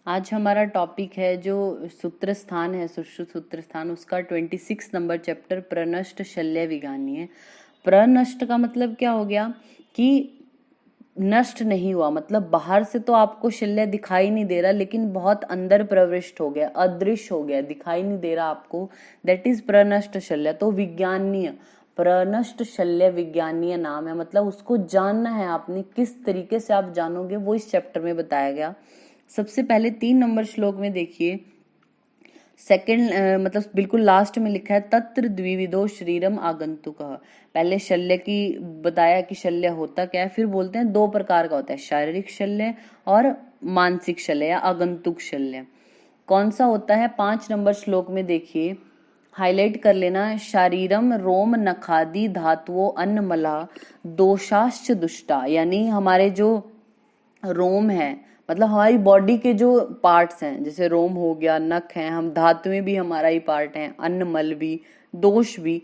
आज हमारा टॉपिक है जो सूत्र स्थान है, सुश्रुत सूत्र स्थान, उसका 26 नंबर चैप्टर प्रनष्ट शल्य विज्ञानी है। प्रनष्ट का मतलब क्या हो गया कि नष्ट नहीं हुआ, मतलब बाहर से तो आपको शल्य दिखाई नहीं दे रहा, लेकिन बहुत अंदर प्रविष्ट हो गया, अदृश्य हो गया, दिखाई नहीं दे रहा आपको, दैट इज प्रनष्ट शल्य। तो विज्ञानीय, प्रनष्ट शल्य विज्ञानीय नाम है, मतलब उसको जानना है आपने, किस तरीके से आप जानोगे वो इस चैप्टर में बताया गया। सबसे पहले 3 नंबर श्लोक में देखिए, सेकंड मतलब बिल्कुल लास्ट में लिखा है तत्र द्विविधो शरीरम आगंतुक। पहले शल्य की बताया कि शल्य होता क्या है, फिर बोलते हैं 2 प्रकार का होता है, शारीरिक शल्य और मानसिक शल्य या आगंतुक शल्य। कौन सा होता है? 5 नंबर श्लोक में देखिए, हाईलाइट कर लेना, शारीरम रोम नखादि धातुओं अन्नमला दोषाश्च दुष्टा, यानी हमारे जो रोम है, मतलब हमारी बॉडी के जो पार्ट्स हैं, जैसे रोम हो गया, नख हैं, हम धातुएं भी हमारा ही पार्ट हैं, अन्न मल भी, दोष भी,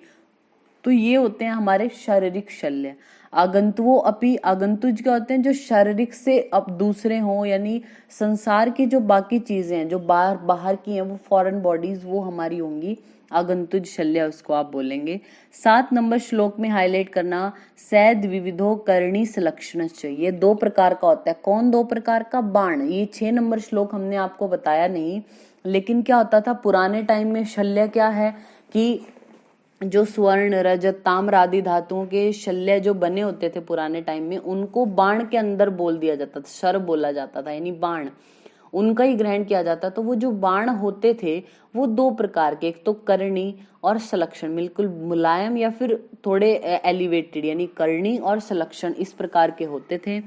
तो ये होते हैं हमारे शारीरिक शल्य। आगंतुओ अपि, आगंतुज क्या होते हैं? जो शारीरिक से अब दूसरे हों, यानी संसार की जो बाकी चीजें हैं जो बाहर बाहर की हैं, वो फॉरेन बॉडीज वो हमारी होंगी, आगंतुज शल्य उसको आप बोलेंगे। 7 नंबर श्लोक में हाईलाइट करना, सैद विविधो करणी लक्षण, ये 2 प्रकार का होता है। कौन 2 प्रकार का? बाण। ये 6 नंबर श्लोक हमने आपको बताया नहीं, लेकिन क्या होता था पुराने टाइम में, शल्य क्या है कि जो स्वर्ण रजत ताम्र आदि धातुओं के शल्य जो बने होते थे पुराने टाइम में, उनको बाण के अंदर बोल दिया जाता था, शर बोला जाता था, यानी बाण उनका ही ग्रहण किया जाता। तो वो जो बाण होते थे वो 2 प्रकार के, एक तो करणी और सलक्षण, बिल्कुल मुलायम या फिर थोड़े एलिवेटेड, यानी करणी और सलक्षण इस प्रकार के होते थे।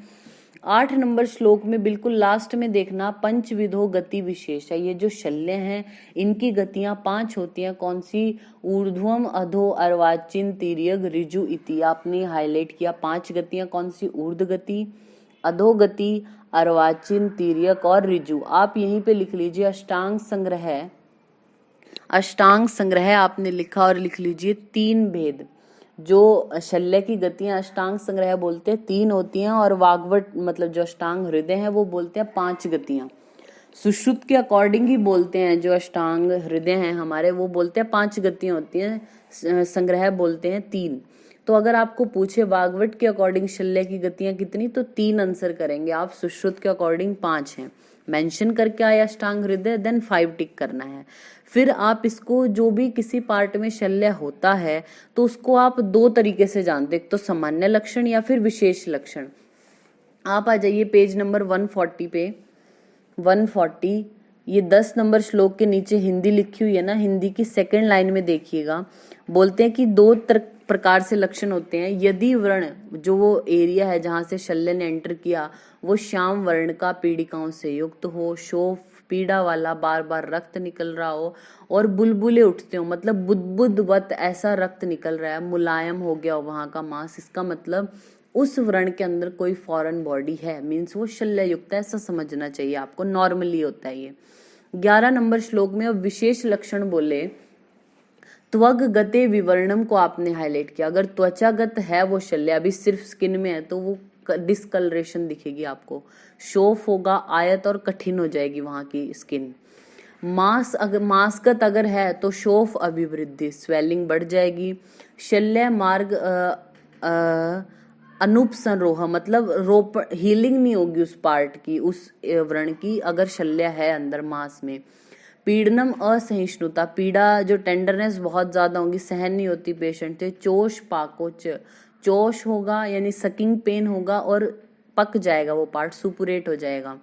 8 नंबर श्लोक में बिल्कुल लास्ट में देखना, पंचविधो गति विशेष है, ये जो शल्य हैं इनकी गतियां 5 होती हैं। कौन सी? ऊर्ध्वम अधो अर्वाचीन तिर्यक ऋजु इति, आपने हाईलाइट किया 5 गतियां, कौन सी? ऊर्ध्व गति, अधो गति, अर्वाचीन, तिर्यक और ऋजु। आप यहीं पे लिख लीजिए अष्टांग संग्रह, अष्टांग संग्रह आपने लिखा और लिख लीजिए 3 भेद। जो शल्य की गतियां अष्टांग संग्रह बोलते हैं 3 होती हैं, और वाग्वट मतलब जो अष्टांग हृदय है वो बोलते हैं 5 गतियां। सुश्रुत के अकॉर्डिंग ही बोलते हैं, जो अष्टांग हृदय हैं हमारे वो बोलते हैं 5 गतियां होती हैं, संग्रह बोलते हैं 3। तो अगर आपको पूछे वाग्वट के अकॉर्डिंग शल्य की गतियां कितनी, तो 3 आंसर करेंगे आप, सुश्रुत के अकॉर्डिंग 5 हैं। मेंशन करके आया अष्टांग हृदय, देन 5 टिक करना है। फिर आप इसको, जो भी किसी पार्ट में शल्य होता है तो उसको आप 2 तरीके से जानते, एक तो सामान्य लक्षण या फिर विशेष लक्षण। आप आ जाइए पेज नंबर 140 पे, 140, ये 10 नंबर श्लोक के नीचे हिंदी लिखी हुई है ना, हिंदी की सेकंड लाइन में देखिएगा, बोलते हैं कि 2 प्रकार से लक्षण होते हैं। यदि वर्ण, जो वो एरिया है जहां से शल्य ने एंटर किया, वो श्याम वर्ण का पीड़िकाओं से युक्त हो, शोफ पीड़ा वाला, बार बार रक्त निकल रहा हो, और बुलबुले उठते हो, मतलब बुदबुदवत ऐसा रक्त निकल रहा है, मुलायम हो गया हो वहां का मांस, इसका मतलब उस व्रण के अंदर कोई फॉरेन बॉडी है, मीन्स वो शल्य युक्त है, ऐसा समझना चाहिए आपको, नॉर्मली होता है ये। 11 नंबर श्लोक में अब विशेष लक्षण बोले, त्वग गते विवर्णम को आपने हाईलाइट किया। अगर त्वचागत है वो शल्य, अभी सिर्फ स्किन में है, तो वो डिस्कलरेशन दिखेगी आपको, शोफ होगा, आयत और कठिन हो जाएगी वहां की स्किन। मांसगत अगर है तो शोफ अभिवृद्धि, स्वेलिंग बढ़ जाएगी। शल्य मार्ग अनुपसंरोह, मतलब रोप हीलिंग नहीं होगी उस पार्ट की, उस व्रण की, अगर शल्य है अंदर मांस में। पीड़नम असहिष्णुता, पीड़ा जो टेंडरनेस बहुत ज्यादा होगी, सहन नहीं होती पेशेंट से। चोष पाकोच, चोष होगा यानी सकिंग पेन होगा और पक जाएगा वो पार्ट, सुपुरेट हो जाएगा।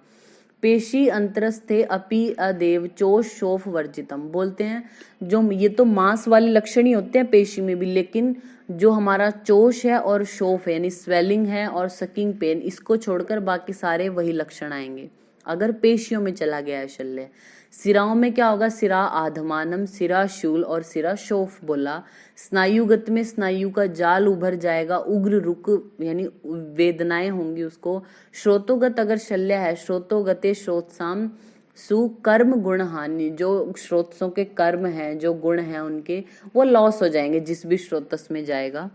पेशी अंतरस्थे अपि अदेव चोष शोफ वर्जितम, बोलते हैं जो ये तो मांस वाले लक्षण ही होते हैं पेशी में भी, लेकिन जो हमारा चोष है और शोफ है यानी स्वेलिंग है और सकिंग पेन, इसको छोड़कर बाकी सारे वही लक्षण आएंगे अगर पेशियों में चला गया है शल्य। सिराओं में क्या होगा? सिरा आधमानम, सिरा शूल और सिरा शोफ बोला। स्नायुगत में स्नायु का जाल उभर जाएगा, उग्र रुक यानी वेदनाएं होंगी उसको। श्रोतोगत अगर शल्य है, श्रोतोगते श्रोतसाम सुकर्म गुण हानि, जो श्रोतसों के कर्म हैं, जो गुण हैं उनके, वो लॉस हो जाएंगे जिस भी श्रोतस में जाएगा।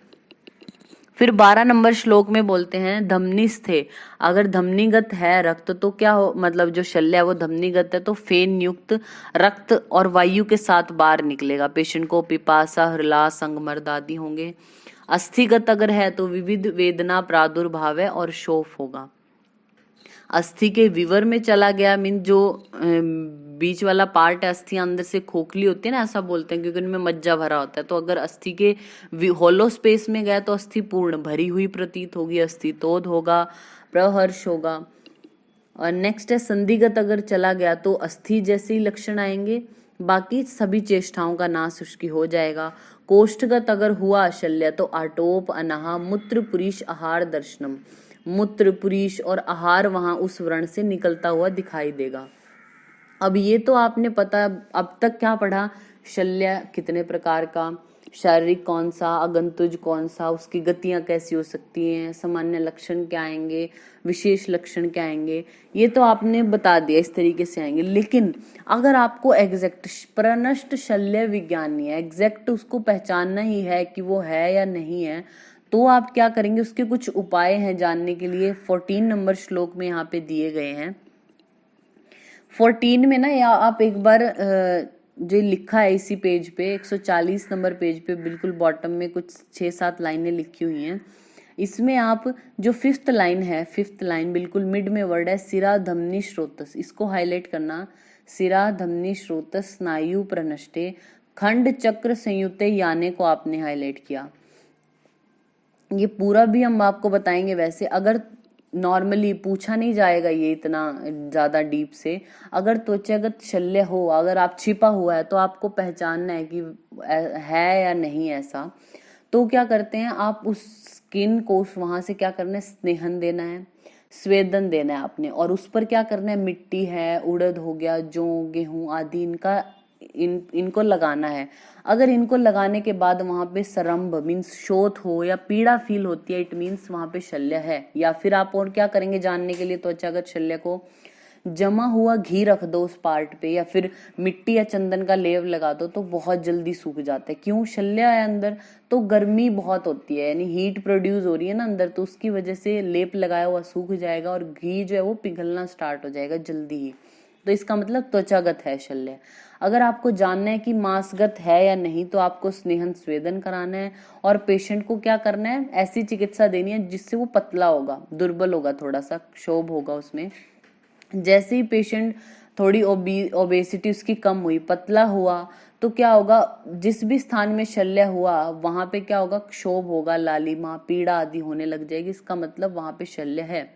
फिर 12 नंबर श्लोक में बोलते हैं धमनीस्थे, अगर धमनीगत है रक्त तो क्या हो, मतलब जो शल्य है वो धमनीगत है तो फेन युक्त रक्त और वायु के साथ बाहर निकलेगा, पेशेंट को पिपासा, हृलास, संगमर्द आदि होंगे। अस्थिगत अगर है तो विविध वेदना प्रादुर्भाव है और शोफ होगा। अस्थि के विवर में चला गया मीन जो बीच वाला पार्ट है, अस्थि अंदर से खोखली होती है ना, ऐसा बोलते हैं क्योंकि उनमें मज्जा भरा होता है। तो अगर अस्थि के होलो स्पेस में गया तो अस्थि पूर्ण भरी हुई प्रतीत होगी, अस्थितोध होगा, प्रहर्ष होगा। और नेक्स्ट है संधिगत अगर चला गया तो अस्थि जैसे ही लक्षण आएंगे, बाकी सभी चेष्टाओं का नाश उसकी हो जाएगा। कोष्ठगत अगर हुआ शल्य तो आटोप, अनाह, मूत्र, पुरीश, आहार दर्शनम, मूत्र, पुरीश और आहार वहां उस व्रण से निकलता हुआ दिखाई देगा। अब ये तो आपने पता, अब तक क्या पढ़ा, शल्य कितने प्रकार का, शारीरिक कौन सा, अगंतुज कौन सा, उसकी गतियां कैसी हो सकती हैं, सामान्य लक्षण क्या आएंगे, विशेष लक्षण क्या आएंगे, ये तो आपने बता दिया, इस तरीके से आएंगे। लेकिन अगर आपको एग्जैक्ट प्रनष्ट शल्य विज्ञानी है, एग्जैक्ट उसको पहचानना ही है कि वो है या नहीं है, तो आप क्या करेंगे, उसके कुछ उपाय हैं जानने के लिए, 14 नंबर श्लोक में यहाँ पे दिए गए हैं। 14 में ना, या आप एक बार जो लिखा है इसी पेज पे 140 नंबर पेज पे बिल्कुल बॉटम में कुछ 6-7 लाइनें लिखी हुई हैं। इसमें आप जो 5th लाइन है, 5th लाइन बिल्कुल मिड में वर्ड है सिरा धमनी श्रोतस, इसको हाईलाइट करना। सिरा धमनी श्रोतस स्नायु प्रनष्टे खंड चक्र संयुते याने को आपने हाईलाइट किया। ये पूरा भी हम आपको बताएंगे। वैसे अगर नॉर्मली पूछा नहीं जाएगा ये इतना ज्यादा डीप से, अगर त्वचागत शल्य हो, अगर आप छिपा हुआ है तो आपको पहचानना है कि है या नहीं ऐसा, तो क्या करते हैं आप उस स्किन को वहां से क्या करना है, स्नेहन देना है, स्वेदन देना है आपने, और उस पर क्या करना है, मिट्टी है, उड़द हो गया, जौ, गेहूं आदि इनको लगाना है। अगर इनको लगाने के बाद वहां पे सरम्भ मीन्स शोथ हो या पीड़ा फील होती है, इट मीन्स वहां पे शल्य है। या फिर आप और क्या करेंगे जानने के लिए त्वचागत शल्य को, जमा हुआ घी रख दो उस पार्ट पे, या फिर मिट्टी या चंदन का लेप लगा दो, तो बहुत जल्दी सूख जाता है। क्यों, शल्य है अंदर तो गर्मी बहुत होती है, यानी हीट प्रोड्यूस हो रही है ना अंदर, तो उसकी वजह से लेप लगाया हुआ सूख जाएगा और घी जो है वो पिघलना स्टार्ट हो जाएगा जल्दी ही। तो इसका मतलब त्वचागत है शल्य। अगर आपको जानना है कि मांसगत है या नहीं, तो आपको स्नेहन स्वेदन कराना है और पेशेंट को क्या करना है, ऐसी चिकित्सा देनी है जिससे वो पतला होगा, दुर्बल होगा, थोड़ा सा क्षोभ होगा उसमें। जैसे ही पेशेंट थोड़ी ओबेसिटी उसकी कम हुई, पतला हुआ, तो क्या होगा, जिस भी स्थान में शल्य हुआ वहां पे क्या होगा, क्षोभ होगा, लालिमा, पीड़ा आदि होने लग जाएगी, इसका मतलब वहां पे शल्य है।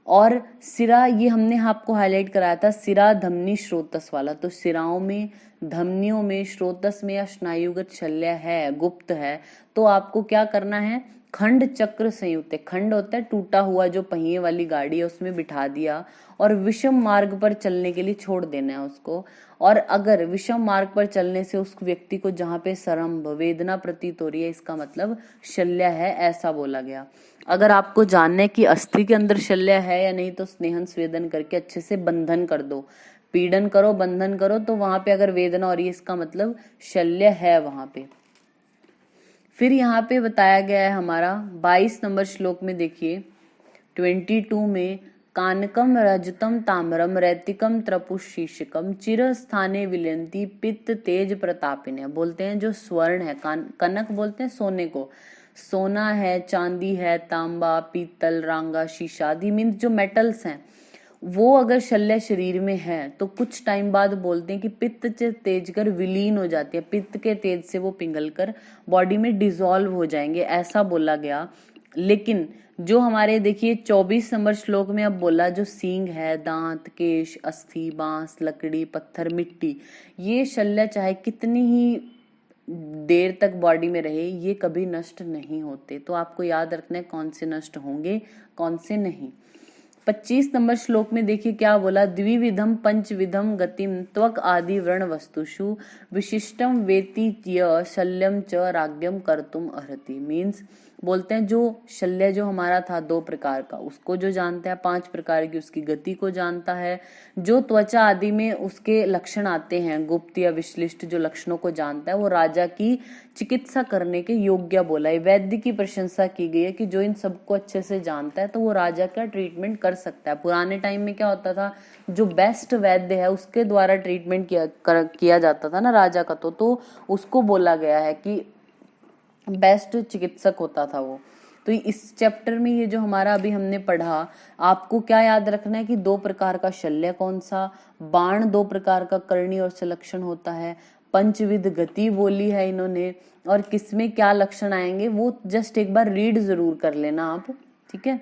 और सिरा, ये हमने आपको हाईलाइट कराया था सिरा धमनी श्रोतस वाला, तो सिराओं में, धमनियों में, श्रोतस में या स्नायुगत शल्य है, गुप्त है, तो आपको क्या करना है, खंड चक्र संयुक्त, खंड होता है टूटा हुआ जो पहिए वाली गाड़ी है उसमें बिठा दिया और विषम मार्ग पर चलने के लिए छोड़ देना है उसको। और अगर विषम मार्ग पर चलने से उस व्यक्ति को जहां पे सरम्भ वेदना प्रतीत हो रही है, इसका मतलब शल्य है, ऐसा बोला गया। अगर आपको जानना है कि अस्थि के अंदर शल्य है या नहीं, तो स्नेहन स्वेदन करके अच्छे से बंधन कर दो, पीड़न करो, बंधन करो, तो वहां पे अगर वेदना हो रही है इसका मतलब शल्य है वहां पे। फिर यहाँ पे बताया गया है हमारा 22 नंबर श्लोक में, देखिए 22 में, कानकम रजतम ताम्रम रैतिकम त्रपुशीर्षकम चिर स्थाने विलयंती पित्त तेज प्रतापिने, बोलते हैं जो स्वर्ण है, कनक बोलते हैं सोने को, सोना है, चांदी है, तांबा, पीतल, रांगा, शीशा आदि मीन्स जो मेटल्स हैं, वो अगर शल्य शरीर में है तो कुछ टाइम बाद बोलते हैं कि पित्त तेज कर विलीन हो जाती है, पित्त के तेज से वो पिघल कर बॉडी में डिसॉल्व हो जाएंगे, ऐसा बोला गया। लेकिन जो हमारे देखिए 24 नंबर श्लोक में अब बोला, जो सींग है, दांत, केश, अस्थि, बांस, लकड़ी, पत्थर, मिट्टी, ये शल्य चाहे कितनी ही देर तक बॉडी में रहे, ये कभी नष्ट नहीं होते। तो आपको याद रखना है कौन से नष्ट होंगे, कौन से नहीं। 25 नंबर श्लोक में देखिए क्या बोला, द्विविधम पंचविधम गतिम त्वक आदि व्रण वस्तुषु विशिष्टम वेति य शल्यम च राज्ञम कर्तुम अर्हति, मीन्स बोलते हैं जो शल्य जो हमारा था 2 प्रकार का, उसको जो जानता है, 5 प्रकार की उसकी गति को जानता है, जो त्वचा आदि में उसके लक्षण आते हैं, गुप्त या विश्लिष्ट जो लक्षणों को जानता है, वो राजा की चिकित्सा करने के योग्य बोला है। वैद्य की प्रशंसा की गई है कि जो इन सबको अच्छे से जानता है तो वो राजा का ट्रीटमेंट कर सकता है। पुराने टाइम में क्या होता था, जो बेस्ट वैद्य है उसके द्वारा ट्रीटमेंट किया जाता था ना राजा का, तो उसको बोला गया है कि बेस्ट चिकित्सक होता था वो। तो इस चैप्टर में ये जो हमारा अभी हमने पढ़ा, आपको क्या याद रखना है कि 2 प्रकार का शल्य कौन सा, बाण 2 प्रकार का करणी और सलक्षण होता है, पंचविध गति बोली है इन्होंने, और किसमें क्या लक्षण आएंगे वो जस्ट एक बार रीड जरूर कर लेना आप, ठीक है।